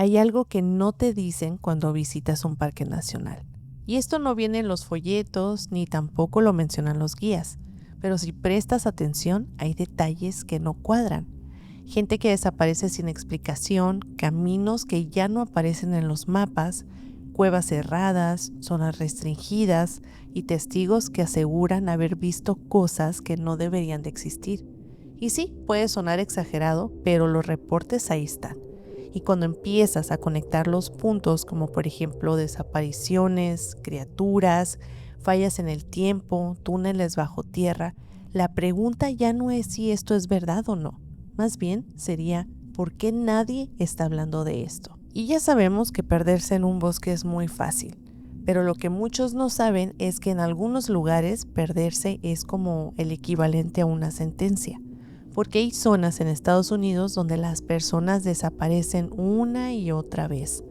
hay algo que no te dicen cuando visitas un parque nacional. Y esto no viene en los folletos ni tampoco lo mencionan los guías. Pero si prestas atención, hay detalles que no cuadran. Gente que desaparece sin explicación, caminos que ya no aparecen en los mapas, cuevas cerradas, zonas restringidas y testigos que aseguran haber visto cosas que no deberían de existir. Y sí, puede sonar exagerado, pero los reportes ahí están. Y cuando empiezas a conectar los puntos, como por ejemplo desapariciones, criaturas, fallas en el tiempo, túneles bajo tierra, la pregunta ya no es si esto es verdad o no. Más bien sería, ¿por qué nadie está hablando de esto? Y ya sabemos que perderse en un bosque es muy fácil, pero lo que muchos no saben es que en algunos lugares perderse es como el equivalente a una sentencia. Porque hay zonas en Estados Unidos donde las personas desaparecen una y otra vez.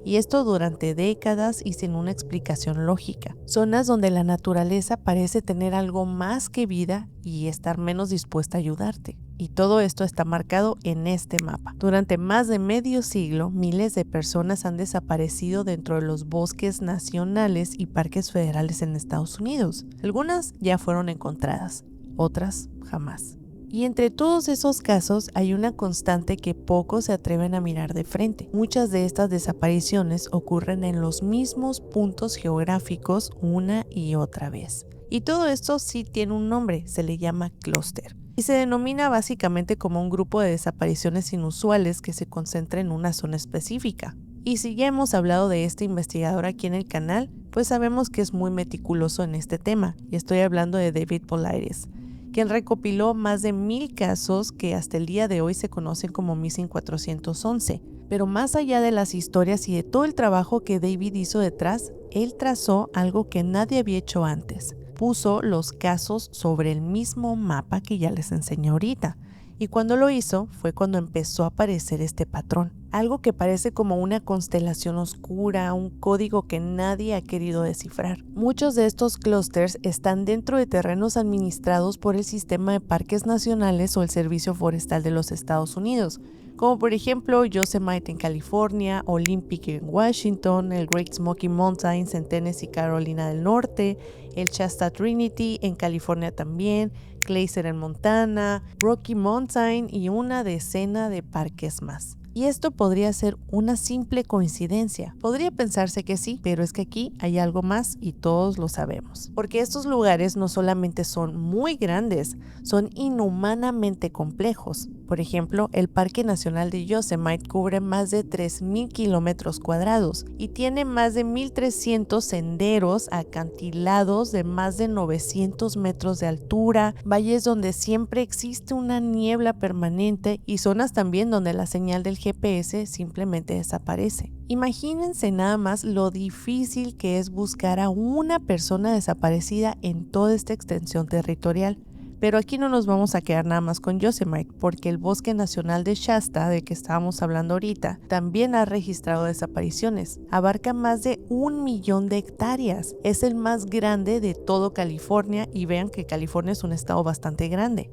Y esto durante décadas y sin una explicación lógica. Zonas donde la naturaleza parece tener algo más que vida y estar menos dispuesta a ayudarte. Y todo esto está marcado en este mapa. Durante más de medio siglo, miles de personas han desaparecido dentro de los bosques nacionales y parques federales en Estados Unidos. Algunas ya fueron encontradas, otras jamás. Y entre todos esos casos hay una constante que pocos se atreven a mirar de frente. Muchas de estas desapariciones ocurren en los mismos puntos geográficos una y otra vez. Y todo esto sí tiene un nombre, se le llama clúster. Y se denomina básicamente como un grupo de desapariciones inusuales que se concentra en una zona específica. Y si ya hemos hablado de este investigador aquí en el canal, pues sabemos que es muy meticuloso en este tema. Y estoy hablando de David Paulides, quien recopiló más de 1000 casos que hasta el día de hoy se conocen como Missing 411. Pero más allá de las historias y de todo el trabajo que David hizo detrás, él trazó algo que nadie había hecho antes. Puso los casos sobre el mismo mapa que ya les enseñé ahorita. Y cuando lo hizo fue cuando empezó a aparecer este patrón. Algo que parece como una constelación oscura, un código que nadie ha querido descifrar. Muchos de estos clústeres están dentro de terrenos administrados por el sistema de parques nacionales o el Servicio Forestal de los Estados Unidos, como por ejemplo Yosemite en California, Olympic en Washington, el Great Smoky Mountains en Tennessee y Carolina del Norte, el Shasta Trinity en California también, Glacier en Montana, Rocky Mountain y una decena de parques más. Y esto podría ser una simple coincidencia. Podría pensarse que sí, pero es que aquí hay algo más y todos lo sabemos. Porque estos lugares no solamente son muy grandes, son inhumanamente complejos. Por ejemplo, el Parque Nacional de Yosemite cubre más de 3000 kilómetros cuadrados y tiene más de 1300 senderos acantilados de más de 900 metros de altura, valles donde siempre existe una niebla permanente y zonas también donde la señal del GPS simplemente desaparece. Imagínense nada más lo difícil que es buscar a una persona desaparecida en toda esta extensión territorial. Pero aquí no nos vamos a quedar nada más con Yosemite, porque el Bosque Nacional de Shasta, de que estábamos hablando ahorita, también ha registrado desapariciones. Abarca más de 1 millón de hectáreas. Es el más grande de todo California y vean que California es un estado bastante grande.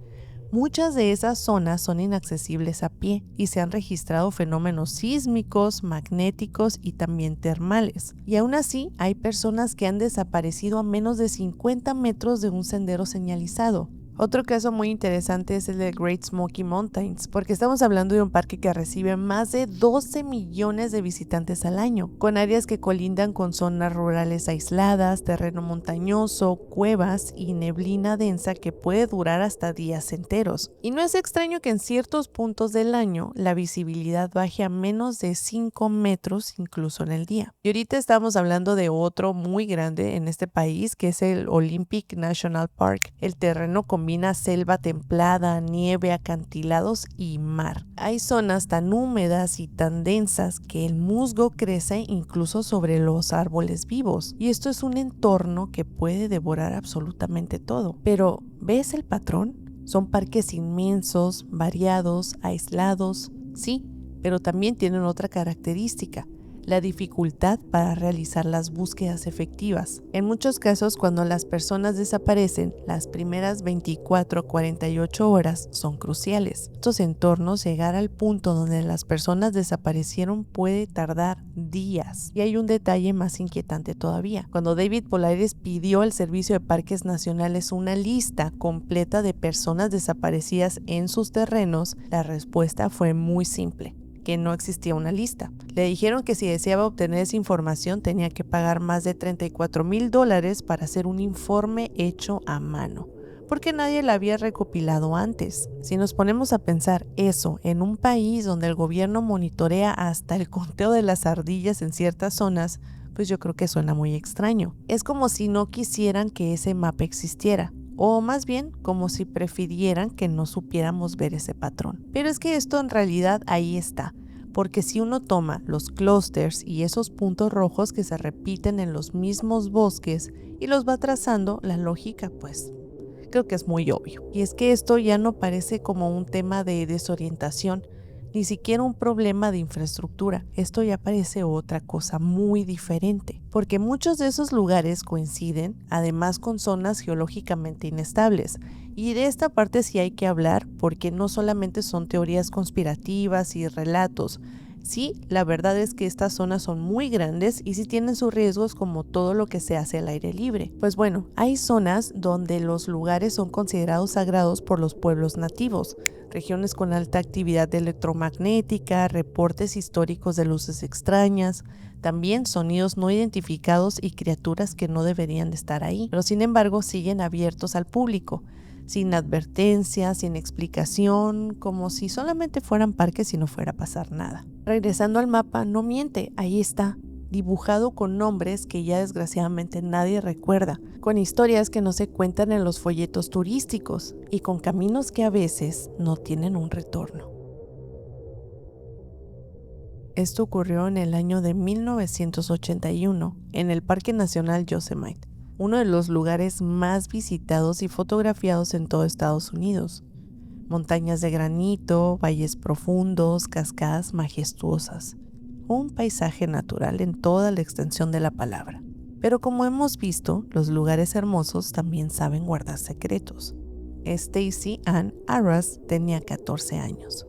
Muchas de esas zonas son inaccesibles a pie y se han registrado fenómenos sísmicos, magnéticos y también termales. Y aún así hay personas que han desaparecido a menos de 50 metros de un sendero señalizado. Otro caso muy interesante es el de Great Smoky Mountains, porque estamos hablando de un parque que recibe más de 12 millones de visitantes al año, con áreas que colindan con zonas rurales aisladas, terreno montañoso, cuevas y neblina densa que puede durar hasta días enteros. Y no es extraño que en ciertos puntos del año la visibilidad baje a menos de 5 metros incluso en el día. Y ahorita estamos hablando de otro muy grande en este país, que es el Olympic National Park. El terreno combina selva templada, nieve, acantilados y mar. Hay zonas tan húmedas y tan densas que el musgo crece incluso sobre los árboles vivos. Y esto es un entorno que puede devorar absolutamente todo. Pero, ¿ves el patrón? Son parques inmensos, variados, aislados, sí, pero también tienen otra característica. la dificultad para realizar las búsquedas efectivas. En muchos casos, cuando las personas desaparecen, las primeras 24 a 48 horas son cruciales. Estos entornos, llegar al punto donde las personas desaparecieron puede tardar días. Y hay un detalle más inquietante todavía. Cuando David Polaris pidió al Servicio de Parques Nacionales una lista completa de personas desaparecidas en sus terrenos, la respuesta fue muy simple: que no existía una lista. Le dijeron que si deseaba obtener esa información tenía que pagar más de $34,000 para hacer un informe hecho a mano, porque nadie la había recopilado antes. Si nos ponemos a pensar eso en un país donde el gobierno monitorea hasta el conteo de las ardillas en ciertas zonas, pues yo creo que suena muy extraño. Es como si no quisieran que ese mapa existiera, o más bien como si prefirieran que no supiéramos ver ese patrón. Pero es que esto en realidad ahí está, porque si uno toma los clústeres y esos puntos rojos que se repiten en los mismos bosques y los va trazando, la lógica pues creo que es muy obvio. Y es que esto ya no parece como un tema de desorientación, ni siquiera un problema de infraestructura. Esto ya parece otra cosa muy diferente, porque muchos de esos lugares coinciden además con zonas geológicamente inestables. Y de esta parte sí hay que hablar, porque no solamente son teorías conspirativas y relatos. Sí, la verdad es que estas zonas son muy grandes y sí tienen sus riesgos, como todo lo que se hace al aire libre. Pues bueno, hay zonas donde los lugares son considerados sagrados por los pueblos nativos, regiones con alta actividad electromagnética, reportes históricos de luces extrañas, también sonidos no identificados y criaturas que no deberían de estar ahí, pero sin embargo siguen abiertos al público, sin advertencia, sin explicación, como si solamente fueran parques y no fuera a pasar nada. Regresando al mapa, no miente, ahí está, dibujado con nombres que ya desgraciadamente nadie recuerda, con historias que no se cuentan en los folletos turísticos y con caminos que a veces no tienen un retorno. Esto ocurrió en el año de 1981 en el Parque Nacional Yosemite, uno de los lugares más visitados y fotografiados en todo Estados Unidos. Montañas de granito, valles profundos, cascadas majestuosas. Un paisaje natural en toda la extensión de la palabra. Pero como hemos visto, los lugares hermosos también saben guardar secretos. Stacy Ann Arras tenía 14 años.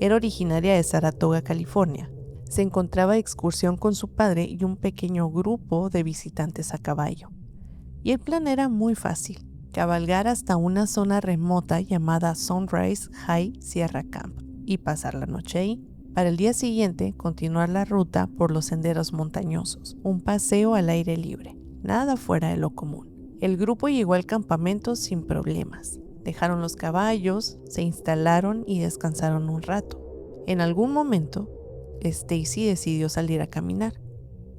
Era originaria de Saratoga, California. Se encontraba de excursión con su padre y un pequeño grupo de visitantes a caballo. Y el plan era muy fácil: cabalgar hasta una zona remota llamada Sunrise High Sierra Camp y pasar la noche ahí. Para el día siguiente, continuar la ruta por los senderos montañosos, un paseo al aire libre, nada fuera de lo común. El grupo llegó al campamento sin problemas. Dejaron los caballos, se instalaron y descansaron un rato. En algún momento, Stacy decidió salir a caminar.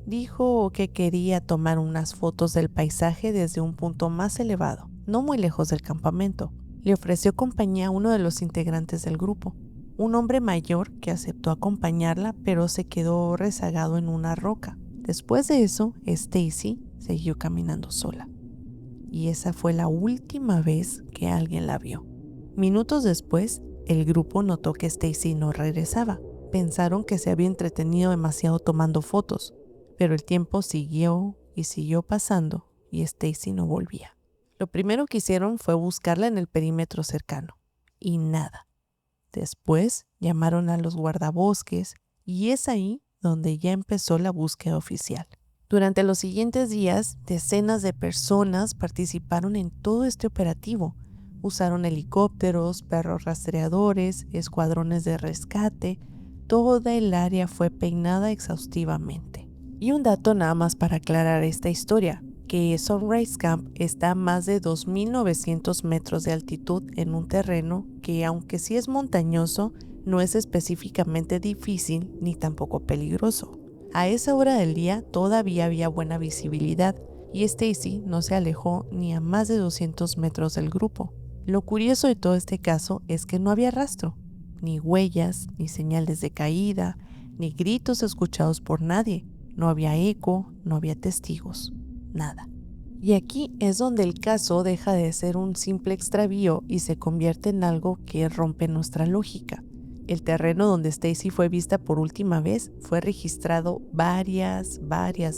Dijo que quería tomar unas fotos del paisaje desde un punto más elevado, no muy lejos del campamento. Le ofreció compañía a uno de los integrantes del grupo, un hombre mayor que aceptó acompañarla, pero se quedó rezagado en una roca. Después de eso, Stacy siguió caminando sola. Y esa fue la última vez que alguien la vio. Minutos después, el grupo notó que Stacy no regresaba. Pensaron que se había entretenido demasiado tomando fotos, pero el tiempo siguió y siguió pasando y Stacy no volvía. Lo primero que hicieron fue buscarla en el perímetro cercano, y nada. Después llamaron a los guardabosques y es ahí donde ya empezó la búsqueda oficial. Durante los siguientes días, decenas de personas participaron en todo este operativo. Usaron helicópteros, perros rastreadores, escuadrones de rescate. Toda el área fue peinada exhaustivamente. Y un dato nada más para aclarar esta historia, que Sunrise Camp está a más de 2.900 metros de altitud en un terreno que, aunque sí es montañoso, no es específicamente difícil ni tampoco peligroso. A esa hora del día todavía había buena visibilidad y Stacy no se alejó ni a más de 200 metros del grupo. Lo curioso de todo este caso es que no había rastro, ni huellas, ni señales de caída, ni gritos escuchados por nadie. No había eco, no había testigos, nada. Y aquí es donde el caso deja de ser un simple extravío y se convierte en algo que rompe nuestra lógica. el terreno donde Stacy fue vista por última vez fue registrado varias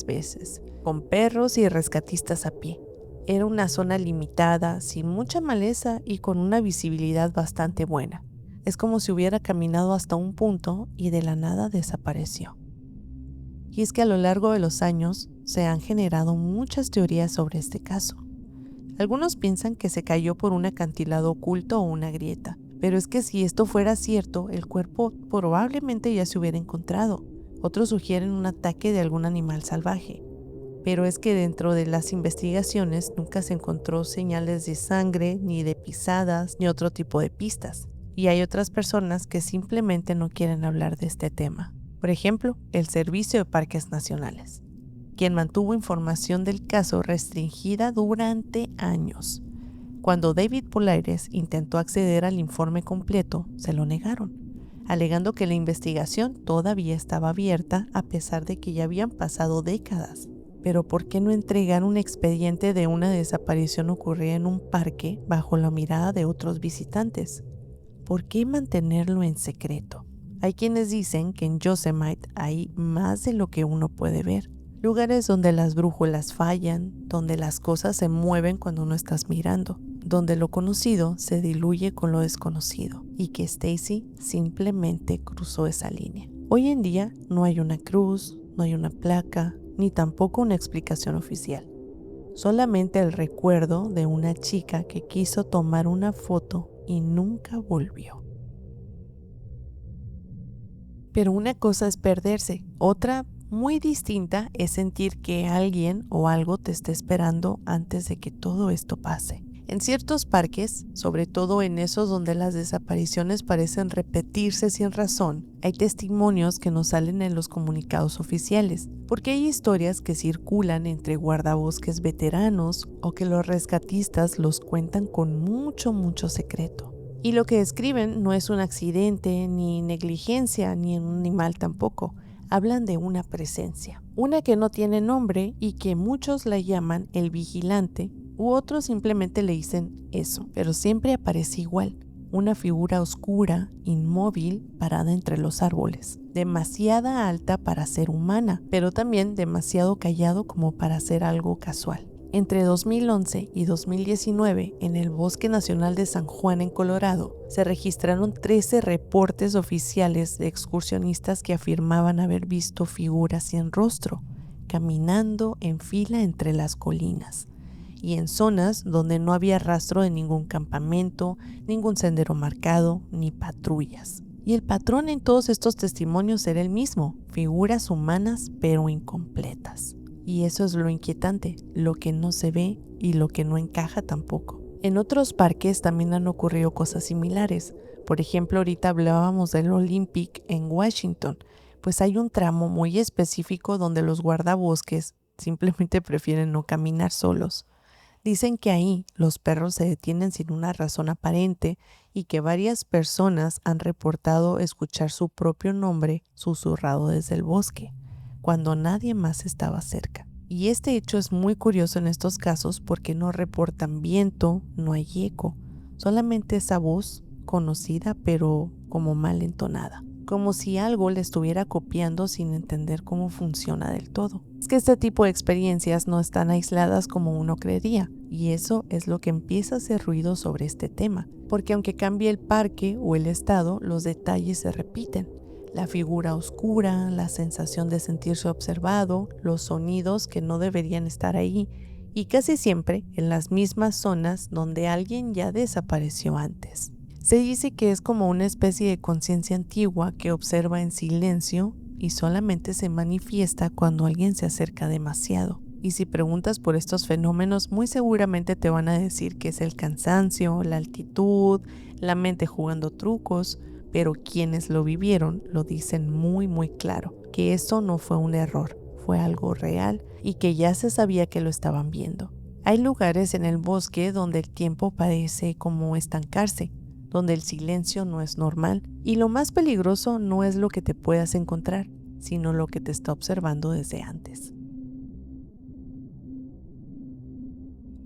veces, con perros y rescatistas a pie. Era una zona limitada, sin mucha maleza y con una visibilidad bastante buena. Es como si hubiera caminado hasta un punto y de la nada desapareció. Y es que a lo largo de los años se han generado muchas teorías sobre este caso. Algunos piensan que se cayó por un acantilado oculto o una grieta, pero es que si esto fuera cierto, el cuerpo probablemente ya se hubiera encontrado. Otros sugieren un ataque de algún animal salvaje. Pero es que dentro de las investigaciones nunca se encontró señales de sangre, ni de pisadas, ni otro tipo de pistas. Y hay otras personas que simplemente no quieren hablar de este tema. Por ejemplo, el Servicio de Parques Nacionales, quien mantuvo información del caso restringida durante años. Cuando David Polaires intentó acceder al informe completo, se lo negaron, alegando que la investigación todavía estaba abierta a pesar de que ya habían pasado décadas. Pero ¿por qué no entregar un expediente de una desaparición ocurrida en un parque bajo la mirada de otros visitantes? ¿Por qué mantenerlo en secreto? Hay quienes dicen que en Yosemite hay más de lo que uno puede ver. Lugares donde las brújulas fallan, donde las cosas se mueven cuando no estás mirando, donde lo conocido se diluye con lo desconocido y que Stacy simplemente cruzó esa línea. Hoy en día no hay una cruz, no hay una placa, ni tampoco una explicación oficial. Solamente el recuerdo de una chica que quiso tomar una foto y nunca volvió. Pero una cosa es perderse, otra muy distinta es sentir que alguien o algo te está esperando antes de que todo esto pase. En ciertos parques, sobre todo en esos donde las desapariciones parecen repetirse sin razón, hay testimonios que no salen en los comunicados oficiales, porque hay historias que circulan entre guardabosques veteranos o que los rescatistas los cuentan con mucho secreto. Y lo que escriben no es un accidente, ni negligencia, ni un animal tampoco. Hablan de una presencia, una que no tiene nombre y que muchos la llaman el vigilante, u otros simplemente le dicen eso, pero siempre aparece igual, una figura oscura, inmóvil, parada entre los árboles, demasiada alta para ser humana, pero también demasiado callado como para ser algo casual. Entre 2011 y 2019, en el Bosque Nacional de San Juan en Colorado, se registraron 13 reportes oficiales de excursionistas que afirmaban haber visto figuras sin rostro, caminando en fila entre las colinas, y en zonas donde no había rastro de ningún campamento, ningún sendero marcado, ni patrullas. Y el patrón en todos estos testimonios era el mismo, figuras humanas pero incompletas. Y eso es lo inquietante, lo que no se ve y lo que no encaja tampoco. En otros parques también han ocurrido cosas similares. Por ejemplo, ahorita hablábamos del Olympic en Washington, pues hay un tramo muy específico donde los guardabosques simplemente prefieren no caminar solos. Dicen que ahí los perros se detienen sin una razón aparente y que varias personas han reportado escuchar su propio nombre susurrado desde el bosque, cuando nadie más estaba cerca. Y este hecho es muy curioso en estos casos porque no reportan viento, no hay eco, solamente esa voz conocida pero como mal entonada, como si algo le estuviera copiando sin entender cómo funciona del todo. Es que este tipo de experiencias no están aisladas como uno creería, y eso es lo que empieza a hacer ruido sobre este tema, porque aunque cambie el parque o el estado, los detalles se repiten. La figura oscura, la sensación de sentirse observado, los sonidos que no deberían estar ahí, y casi siempre en las mismas zonas donde alguien ya desapareció antes. Se dice que es como una especie de conciencia antigua que observa en silencio y solamente se manifiesta cuando alguien se acerca demasiado. Y si preguntas por estos fenómenos, muy seguramente te van a decir que es el cansancio, la altitud, la mente jugando trucos, pero quienes lo vivieron lo dicen muy claro, que eso no fue un error, fue algo real y que ya se sabía que lo estaban viendo. Hay lugares en el bosque donde el tiempo parece como estancarse, donde el silencio no es normal y lo más peligroso no es lo que te puedas encontrar, sino lo que te está observando desde antes.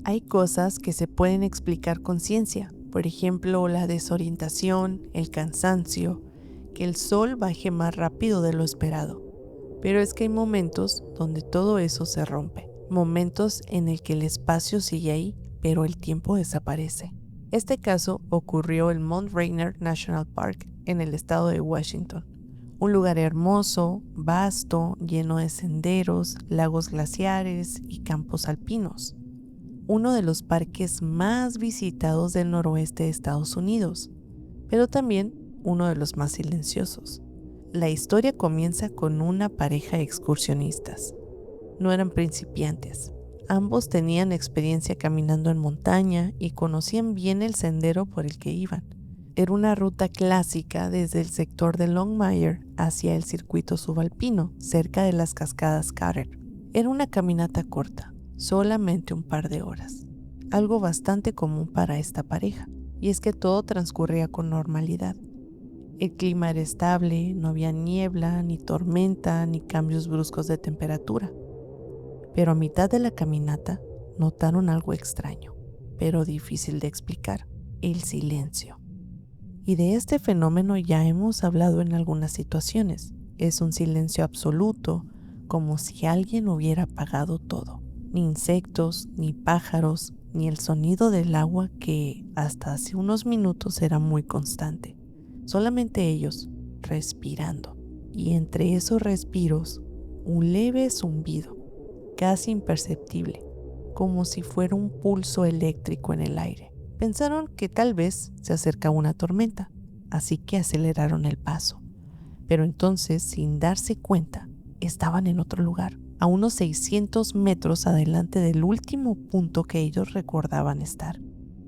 Hay cosas que se pueden explicar con ciencia, por ejemplo la desorientación, el cansancio, que el sol baje más rápido de lo esperado. Pero es que hay momentos donde todo eso se rompe, momentos en el que el espacio sigue ahí, pero el tiempo desaparece. Este caso ocurrió en Mount Rainier National Park, en el estado de Washington. Un lugar hermoso, vasto, lleno de senderos, lagos glaciares y campos alpinos. Uno de los parques más visitados del noroeste de Estados Unidos, pero también uno de los más silenciosos. La historia comienza con una pareja de excursionistas. No eran principiantes. Ambos tenían experiencia caminando en montaña y conocían bien el sendero por el que iban. Era una ruta clásica desde el sector de Longmire hacia el circuito subalpino, cerca de las cascadas Carter. Era una caminata corta, solamente un par de horas. Algo bastante común para esta pareja, y es que todo transcurría con normalidad. El clima era estable, no había niebla, ni tormenta, ni cambios bruscos de temperatura. Pero a mitad de la caminata notaron algo extraño, pero difícil de explicar: el silencio. Y de este fenómeno ya hemos hablado en algunas situaciones. Es un silencio absoluto, como si alguien hubiera apagado todo. Ni insectos, ni pájaros, ni el sonido del agua que hasta hace unos minutos era muy constante. Solamente ellos respirando. Y entre esos respiros, un leve zumbido, casi imperceptible, como si fuera un pulso eléctrico en el aire. Pensaron que tal vez se acercaba una tormenta, así que aceleraron el paso. Pero entonces, sin darse cuenta, estaban en otro lugar, a unos 600 metros adelante del último punto que ellos recordaban estar,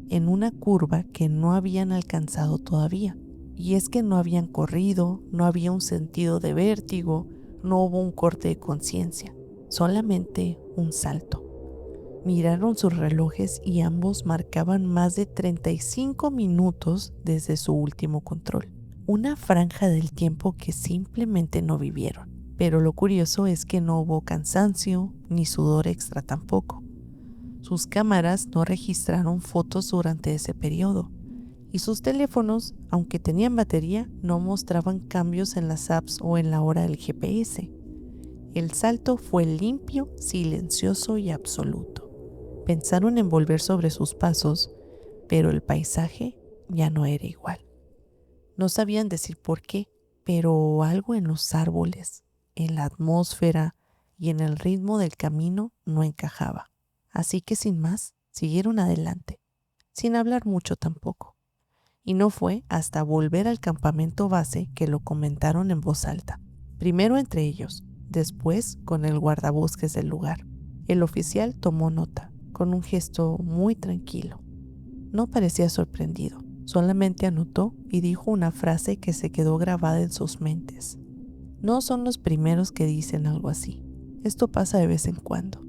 en una curva que no habían alcanzado todavía. Y es que no habían corrido, no había un sentido de vértigo, no hubo un corte de conciencia, solamente un salto. Miraron sus relojes y ambos marcaban más de 35 minutos desde su último control. Una franja del tiempo que simplemente no vivieron. Pero lo curioso es que no hubo cansancio ni sudor extra tampoco. Sus cámaras no registraron fotos durante ese periodo. Y sus teléfonos, aunque tenían batería, no mostraban cambios en las apps o en la hora del GPS. El salto fue limpio, silencioso y absoluto. Pensaron en volver sobre sus pasos, pero el paisaje ya no era igual. No sabían decir por qué, pero algo en los árboles, en la atmósfera y en el ritmo del camino no encajaba. Así que sin más, siguieron adelante, sin hablar mucho tampoco. Y no fue hasta volver al campamento base que lo comentaron en voz alta. Primero entre ellos, después con el guardabosques del lugar. El oficial tomó nota, con un gesto muy tranquilo. No parecía sorprendido, solamente anotó y dijo una frase que se quedó grabada en sus mentes. No son los primeros que dicen algo así. Esto pasa de vez en cuando,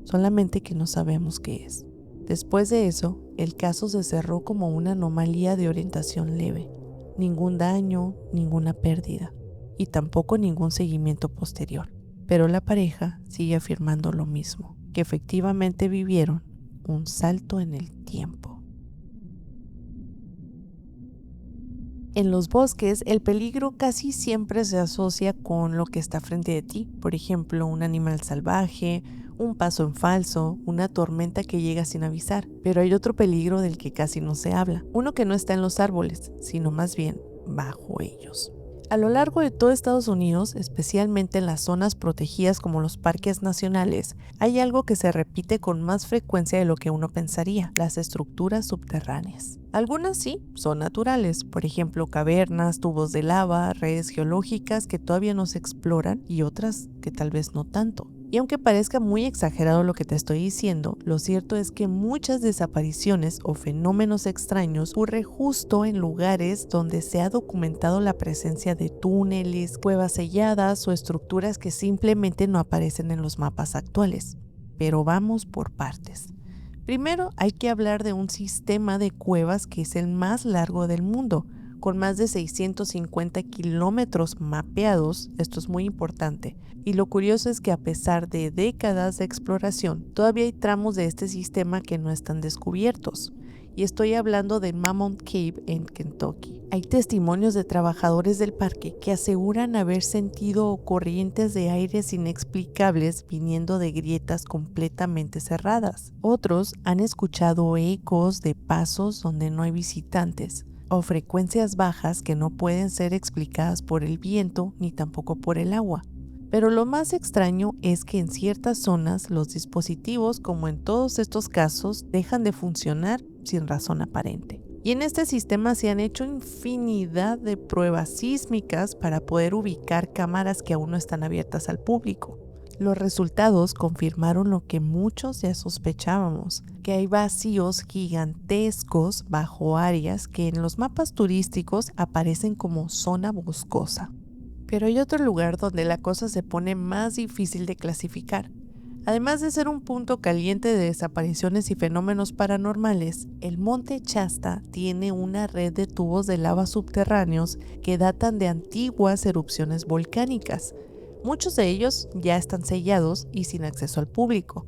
solamente que no sabemos qué es. Después de eso, el caso se cerró como una anomalía de orientación leve. Ningún daño, ninguna pérdida y tampoco ningún seguimiento posterior. Pero la pareja sigue afirmando lo mismo, que efectivamente vivieron un salto en el tiempo. En los bosques, el peligro casi siempre se asocia con lo que está frente de ti. Por ejemplo, un animal salvaje, un paso en falso, una tormenta que llega sin avisar. Pero hay otro peligro del que casi no se habla. Uno que no está en los árboles, sino más bien bajo ellos. A lo largo de todo Estados Unidos, especialmente en las zonas protegidas como los parques nacionales, hay algo que se repite con más frecuencia de lo que uno pensaría: las estructuras subterráneas. Algunas sí, son naturales, por ejemplo cavernas, tubos de lava, redes geológicas que todavía no se exploran y otras que tal vez no tanto. Y aunque parezca muy exagerado lo que te estoy diciendo, lo cierto es que muchas desapariciones o fenómenos extraños ocurren justo en lugares donde se ha documentado la presencia de túneles, cuevas selladas o estructuras que simplemente no aparecen en los mapas actuales. Pero vamos por partes. Primero hay que hablar de un sistema de cuevas que es el más largo del mundo, con más de 650 kilómetros mapeados. Esto es muy importante. Y lo curioso es que a pesar de décadas de exploración, todavía hay tramos de este sistema que no están descubiertos. y estoy hablando de Mammoth Cave en Kentucky. Hay testimonios de trabajadores del parque que aseguran haber sentido corrientes de aires inexplicables viniendo de grietas completamente cerradas. Otros han escuchado ecos de pasos donde no hay visitantes, o frecuencias bajas que no pueden ser explicadas por el viento ni tampoco por el agua. Pero lo más extraño es que en ciertas zonas los dispositivos, como en todos estos casos, dejan de funcionar sin razón aparente. Y en este sistema se han hecho infinidad de pruebas sísmicas para poder ubicar cámaras que aún no están abiertas al público. Los resultados confirmaron lo que muchos ya sospechábamos, que hay vacíos gigantescos bajo áreas que en los mapas turísticos aparecen como zona boscosa. Pero hay otro lugar donde la cosa se pone más difícil de clasificar. Además de ser un punto caliente de desapariciones y fenómenos paranormales, el Monte Shasta tiene una red de tubos de lava subterráneos que datan de antiguas erupciones volcánicas. Muchos de ellos ya están sellados y sin acceso al público.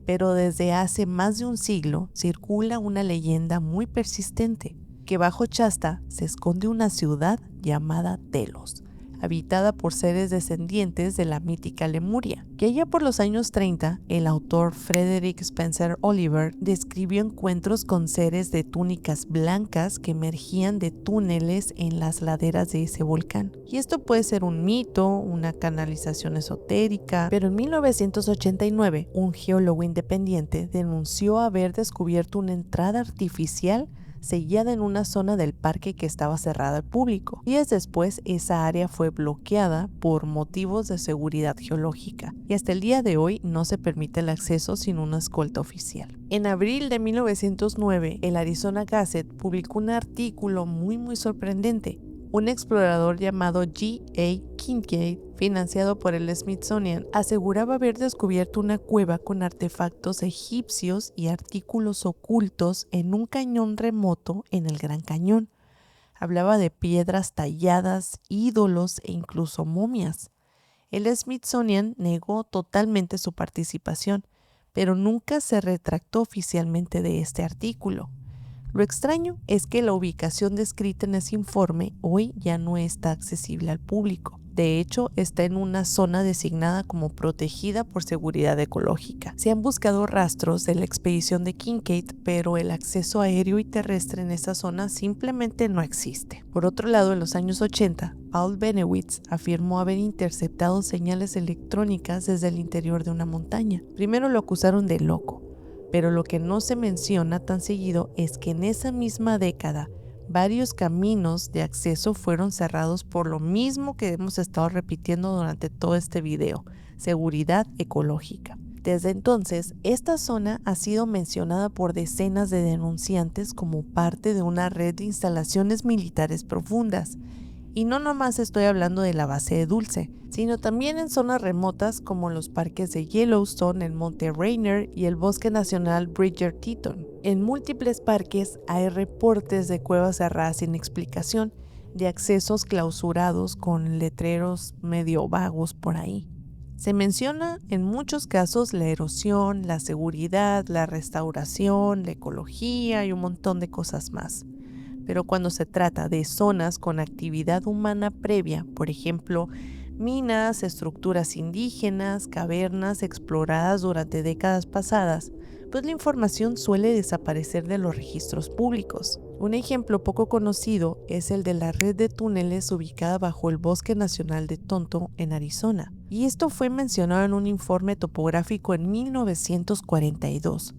Pero desde hace más de un siglo circula una leyenda muy persistente, que bajo Shasta se esconde una ciudad llamada Delos, habitada por seres descendientes de la mítica Lemuria, que allá por los años 30, el autor Frederick Spencer Oliver describió encuentros con seres de túnicas blancas que emergían de túneles en las laderas de ese volcán. Y esto puede ser un mito, una canalización esotérica, pero en 1989, un geólogo independiente denunció haber descubierto una entrada artificial sellada en una zona del parque que estaba cerrada al público. Días después, esa área fue bloqueada por motivos de seguridad geológica y hasta el día de hoy no se permite el acceso sin una escolta oficial. En abril de 1909, el Arizona Gazette publicó un artículo muy sorprendente. Un explorador llamado G.A. Kincaid, financiado por el Smithsonian, aseguraba haber descubierto una cueva con artefactos egipcios y artículos ocultos en un cañón remoto en el Gran Cañón. Hablaba de piedras talladas, ídolos e incluso momias. El Smithsonian negó totalmente su participación, pero nunca se retractó oficialmente de este artículo. Lo extraño es que la ubicación descrita en ese informe hoy ya no está accesible al público. De hecho, está en una zona designada como protegida por seguridad ecológica. Se han buscado rastros de la expedición de Kincaid, pero el acceso aéreo y terrestre en esa zona simplemente no existe. Por otro lado, en los años 80, Paul Bennewitz afirmó haber interceptado señales electrónicas desde el interior de una montaña. Primero lo acusaron de loco, pero lo que no se menciona tan seguido es que en esa misma década varios caminos de acceso fueron cerrados por lo mismo que hemos estado repitiendo durante todo este video: seguridad ecológica. Desde entonces, esta zona ha sido mencionada por decenas de denunciantes como parte de una red de instalaciones militares profundas. Y no nomás estoy hablando de la base de Dulce, sino también en zonas remotas como los parques de Yellowstone, el Monte Rainier y el Bosque Nacional Bridger-Teton. En múltiples parques hay reportes de cuevas cerradas sin explicación, de accesos clausurados con letreros medio vagos por ahí. Se menciona en muchos casos la erosión, la seguridad, la restauración, la ecología y un montón de cosas más. Pero cuando se trata de zonas con actividad humana previa, por ejemplo, minas, estructuras indígenas, cavernas exploradas durante décadas pasadas, pues la información suele desaparecer de los registros públicos. Un ejemplo poco conocido es el de la red de túneles ubicada bajo el Bosque Nacional de Tonto en Arizona, y esto fue mencionado en un informe topográfico en 1942.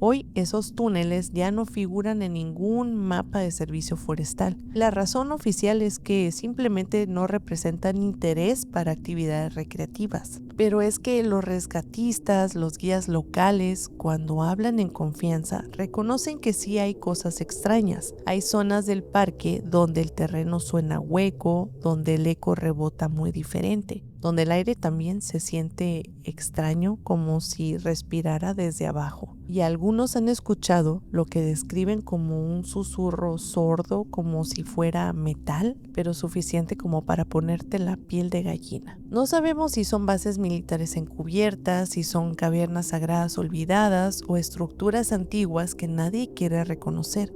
Hoy esos túneles ya no figuran en ningún mapa de servicio forestal. La razón oficial es que simplemente no representan interés para actividades recreativas. Pero es que los rescatistas, los guías locales, cuando hablan en confianza, reconocen que sí hay cosas extrañas. Hay zonas del parque donde el terreno suena hueco, donde el eco rebota muy diferente, donde el aire también se siente extraño, como si respirara desde abajo. y algunos han escuchado lo que describen como un susurro sordo, como si fuera metal, pero suficiente como para ponerte la piel de gallina. No sabemos si son bases militares encubiertas, si son cavernas sagradas olvidadas o estructuras antiguas que nadie quiere reconocer.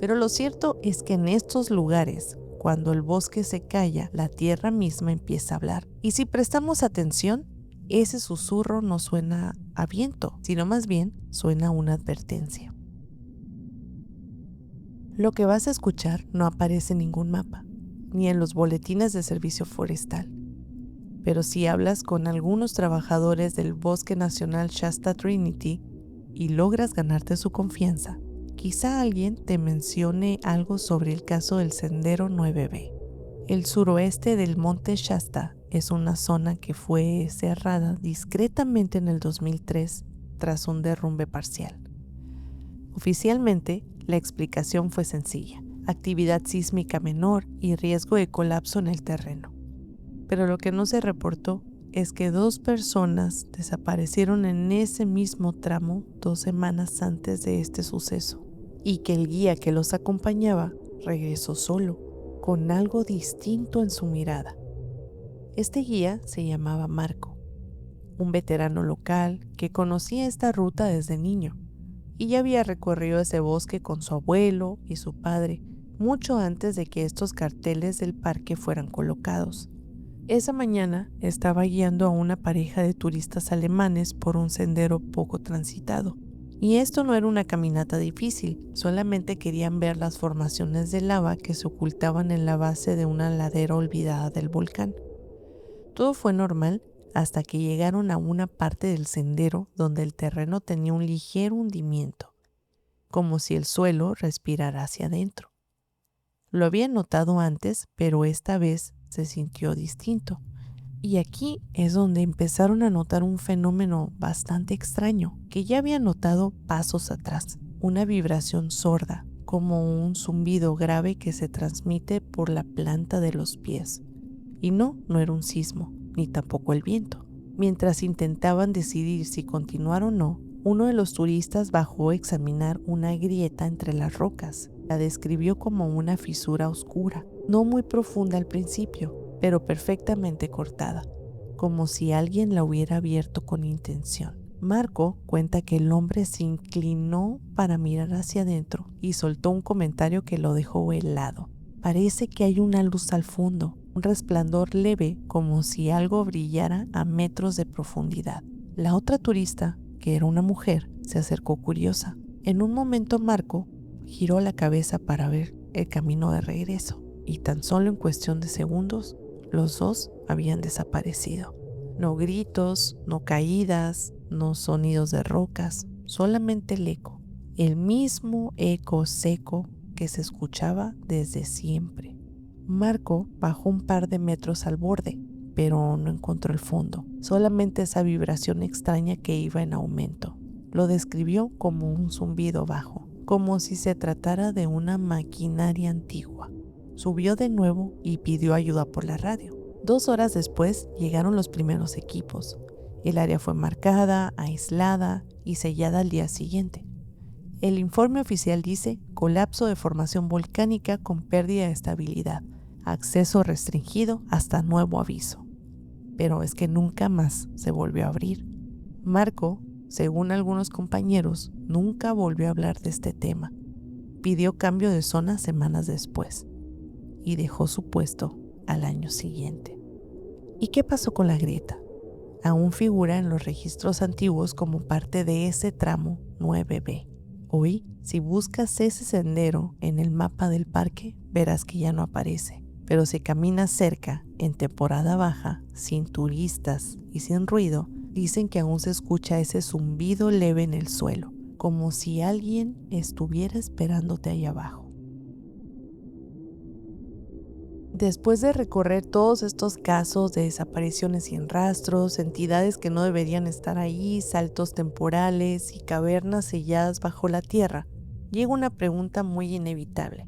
Pero lo cierto es que en estos lugares, cuando el bosque se calla, la tierra misma empieza a hablar. Y si prestamos atención, ese susurro no suena a viento, sino más bien suena a una advertencia. Lo que vas a escuchar no aparece en ningún mapa, ni en los boletines de servicio forestal. Pero si hablas con algunos trabajadores del Bosque Nacional Shasta Trinity y logras ganarte su confianza, quizá alguien te mencione algo sobre el caso del Sendero 9B. El suroeste del Monte Shasta es una zona que fue cerrada discretamente en el 2003 tras un derrumbe parcial. Oficialmente, la explicación fue sencilla: actividad sísmica menor y riesgo de colapso en el terreno. Pero lo que no se reportó es que 2 personas desaparecieron en ese mismo tramo 2 semanas antes de este suceso, y que el guía que los acompañaba regresó solo, con algo distinto en su mirada. Este guía se llamaba Marco, un veterano local que conocía esta ruta desde niño y ya había recorrido ese bosque con su abuelo y su padre mucho antes de que estos carteles del parque fueran colocados. Esa mañana estaba guiando a una pareja de turistas alemanes por un sendero poco transitado. Y esto no era una caminata difícil, solamente querían ver las formaciones de lava que se ocultaban en la base de una ladera olvidada del volcán. Todo fue normal hasta que llegaron a una parte del sendero donde el terreno tenía un ligero hundimiento, como si el suelo respirara hacia adentro. Lo habían notado antes, pero esta vez se sintió distinto. Y aquí es donde empezaron a notar un fenómeno bastante extraño que ya habían notado pasos atrás: una vibración sorda, como un zumbido grave que se transmite por la planta de los pies. Y no era un sismo, ni tampoco el viento. Mientras intentaban decidir si continuar o no, uno de los turistas bajó a examinar una grieta entre las rocas. La describió como una fisura oscura, no muy profunda al principio, pero perfectamente cortada, como si alguien la hubiera abierto con intención. Marco cuenta que el hombre se inclinó para mirar hacia adentro y soltó un comentario que lo dejó helado. Parece que hay una luz al fondo, un resplandor leve, como si algo brillara a metros de profundidad. La otra turista, que era una mujer, se acercó curiosa. En un momento Marco giró la cabeza para ver el camino de regreso, y tan solo en cuestión de segundos, los dos habían desaparecido. No gritos, no caídas, no sonidos de rocas, solamente el eco. El mismo eco seco que se escuchaba desde siempre. Marco bajó un par de metros al borde, pero no encontró el fondo, solamente esa vibración extraña que iba en aumento. Lo describió como un zumbido bajo, como si se tratara de una maquinaria antigua. Subió de nuevo y pidió ayuda por la radio. 2 horas después llegaron los primeros equipos. El área fue marcada, aislada y sellada al día siguiente. El informe oficial dice: colapso de formación volcánica con pérdida de estabilidad, acceso restringido hasta nuevo aviso. Pero es que nunca más se volvió a abrir. Marco, según algunos compañeros, nunca volvió a hablar de este tema. Pidió cambio de zona semanas después y dejó su puesto al año siguiente. ¿Y qué pasó con la grieta? Aún figura en los registros antiguos como parte de ese tramo 9B. Hoy, si buscas ese sendero en el mapa del parque, verás que ya no aparece. Pero si caminas cerca, en temporada baja, sin turistas y sin ruido, dicen que aún se escucha ese zumbido leve en el suelo, como si alguien estuviera esperándote ahí abajo. Después de recorrer todos estos casos de desapariciones sin rastros, entidades que no deberían estar ahí, saltos temporales y cavernas selladas bajo la tierra, llega una pregunta muy inevitable.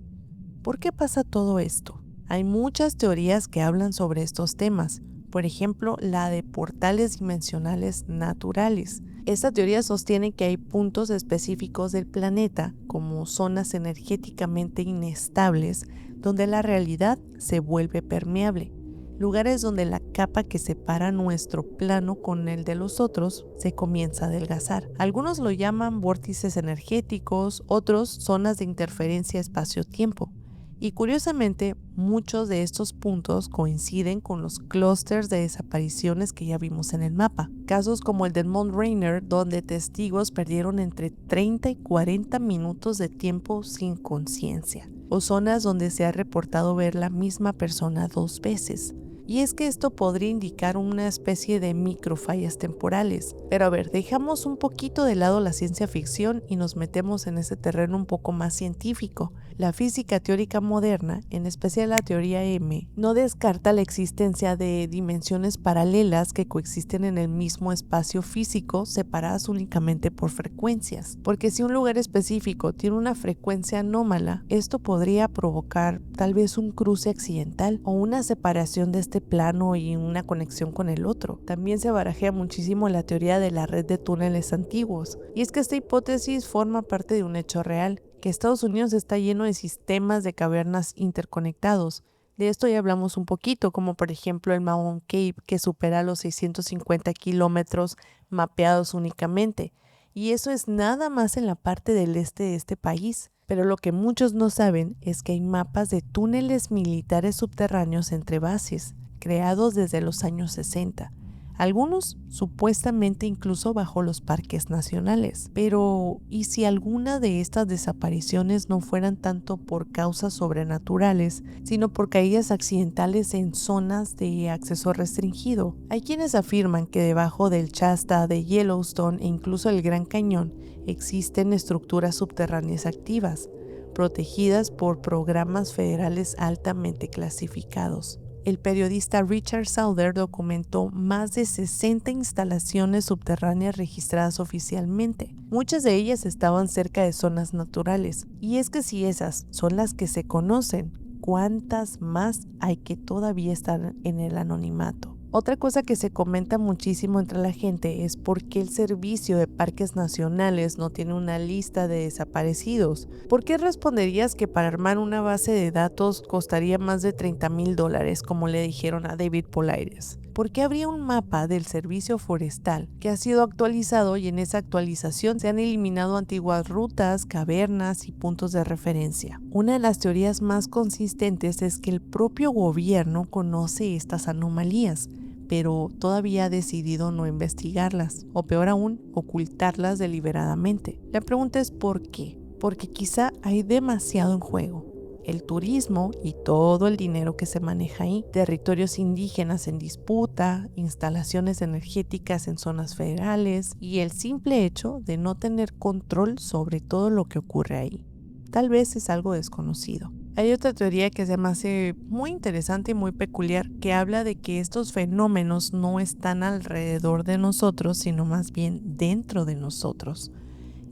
¿Por qué pasa todo esto? Hay muchas teorías que hablan sobre estos temas, por ejemplo la de portales dimensionales naturales. Esta teoría sostiene que hay puntos específicos del planeta, como zonas energéticamente inestables, donde la realidad se vuelve permeable. Lugares donde la capa que separa nuestro plano con el de los otros se comienza a adelgazar. Algunos lo llaman vórtices energéticos, otros zonas de interferencia espacio-tiempo. Y curiosamente, muchos de estos puntos coinciden con los clústeres de desapariciones que ya vimos en el mapa. Casos como el del Mount Rainier, donde testigos perdieron entre 30 y 40 minutos de tiempo sin conciencia. O zonas donde se ha reportado ver la misma persona 2 veces. Y es que esto podría indicar una especie de microfallas temporales. Pero a ver, dejamos un poquito de lado la ciencia ficción y nos metemos en ese terreno un poco más científico. La física teórica moderna, en especial la teoría M, no descarta la existencia de dimensiones paralelas que coexisten en el mismo espacio físico, separadas únicamente por frecuencias. Porque si un lugar específico tiene una frecuencia anómala, esto podría provocar tal vez un cruce accidental o una separación de este plano y una conexión con el otro. También se barajea muchísimo la teoría de la red de túneles antiguos, y es que esta hipótesis forma parte de un hecho real, que Estados Unidos está lleno de sistemas de cavernas interconectados. De esto ya hablamos un poquito, como por ejemplo el Maun Cave, que supera los 650 kilómetros mapeados únicamente, y eso es nada más en la parte del este de este país. Pero lo que muchos no saben es que hay mapas de túneles militares subterráneos entre bases, creados desde los años 60, algunos supuestamente incluso bajo los parques nacionales. Pero, ¿y si alguna de estas desapariciones no fueran tanto por causas sobrenaturales, sino por caídas accidentales en zonas de acceso restringido? Hay quienes afirman que debajo del Shasta, de Yellowstone e incluso el Gran Cañón existen estructuras subterráneas activas, protegidas por programas federales altamente clasificados. El periodista Richard Sauder documentó más de 60 instalaciones subterráneas registradas oficialmente. Muchas de ellas estaban cerca de zonas naturales. Y es que si esas son las que se conocen, ¿cuántas más hay que todavía están en el anonimato? Otra cosa que se comenta muchísimo entre la gente es por qué el Servicio de Parques Nacionales no tiene una lista de desaparecidos. ¿Por qué responderías que para armar una base de datos costaría más de $30,000, como le dijeron a David Polaires? ¿Por qué habría un mapa del servicio forestal que ha sido actualizado y en esa actualización se han eliminado antiguas rutas, cavernas y puntos de referencia? Una de las teorías más consistentes es que el propio gobierno conoce estas anomalías, pero todavía ha decidido no investigarlas, o peor aún, ocultarlas deliberadamente. La pregunta es ¿por qué? Porque quizá hay demasiado en juego. El turismo y todo el dinero que se maneja ahí, territorios indígenas en disputa, instalaciones energéticas en zonas federales y el simple hecho de no tener control sobre todo lo que ocurre ahí. Tal vez es algo desconocido. Hay otra teoría que se me hace muy interesante y muy peculiar, que habla de que estos fenómenos no están alrededor de nosotros, sino más bien dentro de nosotros.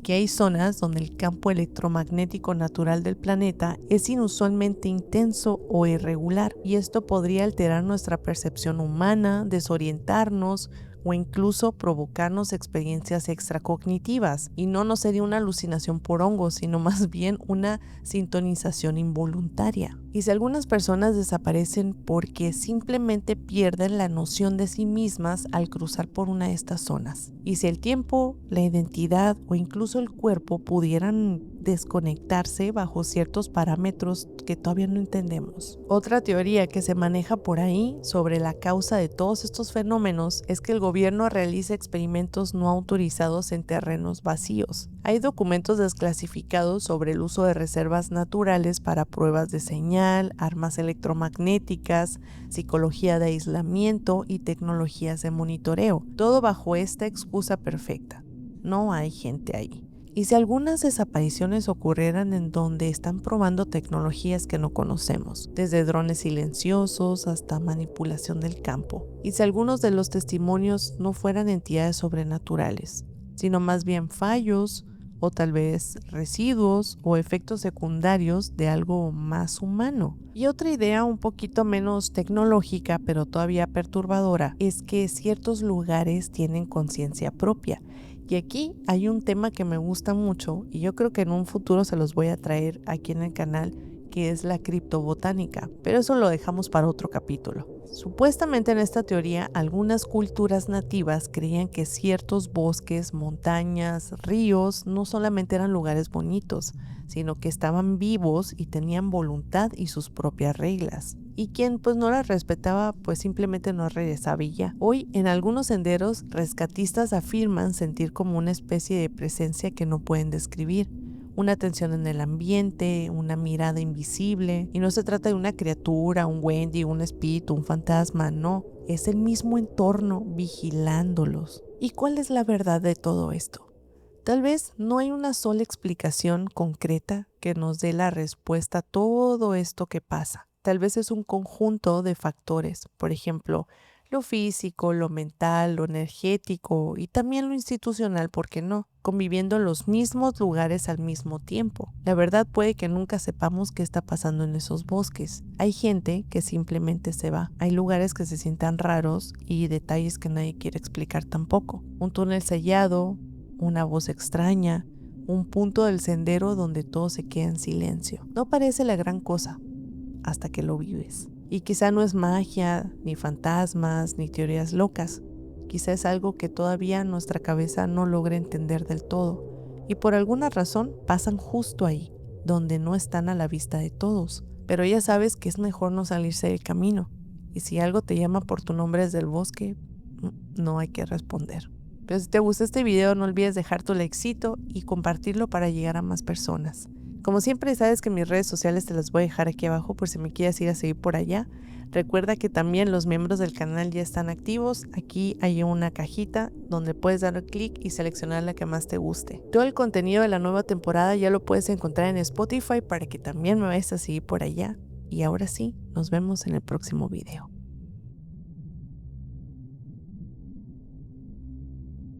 Que hay zonas donde el campo electromagnético natural del planeta es inusualmente intenso o irregular, y esto podría alterar nuestra percepción humana, desorientarnos o incluso provocarnos experiencias extracognitivas. Y no sería una alucinación por hongos, sino más bien una sintonización involuntaria. Y si algunas personas desaparecen porque simplemente pierden la noción de sí mismas al cruzar por una de estas zonas. Y si el tiempo, la identidad o incluso el cuerpo pudieran desconectarse bajo ciertos parámetros que todavía no entendemos. Otra teoría que se maneja por ahí sobre la causa de todos estos fenómenos es que el gobierno realiza experimentos no autorizados en terrenos vacíos. Hay documentos desclasificados sobre el uso de reservas naturales para pruebas de señal, armas electromagnéticas, psicología de aislamiento y tecnologías de monitoreo, todo bajo esta excusa perfecta: no hay gente ahí. Y si algunas desapariciones ocurrieran en donde están probando tecnologías que no conocemos, desde drones silenciosos hasta manipulación del campo, y si algunos de los testimonios no fueran entidades sobrenaturales, sino más bien fallos o tal vez residuos o efectos secundarios de algo más humano. Y otra idea un poquito menos tecnológica, pero todavía perturbadora, es que ciertos lugares tienen conciencia propia. Y aquí hay un tema que me gusta mucho y yo creo que en un futuro se los voy a traer aquí en el canal, que es la criptobotánica, pero eso lo dejamos para otro capítulo. Supuestamente en esta teoría, algunas culturas nativas creían que ciertos bosques, montañas, ríos no solamente eran lugares bonitos, sino que estaban vivos y tenían voluntad y sus propias reglas. Y quien pues no las respetaba pues simplemente no regresaba y ya. Hoy en algunos senderos rescatistas afirman sentir como una especie de presencia que no pueden describir. Una tensión en el ambiente, una mirada invisible, y no se trata de una criatura, un Wendy, un espíritu, un fantasma, no, es el mismo entorno vigilándolos. ¿Y cuál es la verdad de todo esto? Tal vez no hay una sola explicación concreta que nos dé la respuesta a todo esto que pasa. Tal vez es un conjunto de factores, por ejemplo, lo físico, lo mental, lo energético y también lo institucional, ¿por qué no? Conviviendo en los mismos lugares al mismo tiempo. La verdad puede que nunca sepamos qué está pasando en esos bosques. Hay gente que simplemente se va. Hay lugares que se sientan raros y detalles que nadie quiere explicar tampoco. Un túnel sellado, una voz extraña, un punto del sendero donde todo se queda en silencio. No parece la gran cosa hasta que lo vives. Y quizá no es magia, ni fantasmas, ni teorías locas. Quizá es algo que todavía nuestra cabeza no logra entender del todo. Y por alguna razón pasan justo ahí, donde no están a la vista de todos. Pero ya sabes que es mejor no salirse del camino. Y si algo te llama por tu nombre desde el bosque, no hay que responder. Pero si te gustó este video, no olvides dejar tu likecito y compartirlo para llegar a más personas. Como siempre, sabes que mis redes sociales te las voy a dejar aquí abajo por si me quieres ir a seguir por allá. Recuerda que también los miembros del canal ya están activos. Aquí hay una cajita donde puedes darle clic y seleccionar la que más te guste. Todo el contenido de la nueva temporada ya lo puedes encontrar en Spotify para que también me vayas a seguir por allá. Y ahora sí, nos vemos en el próximo video.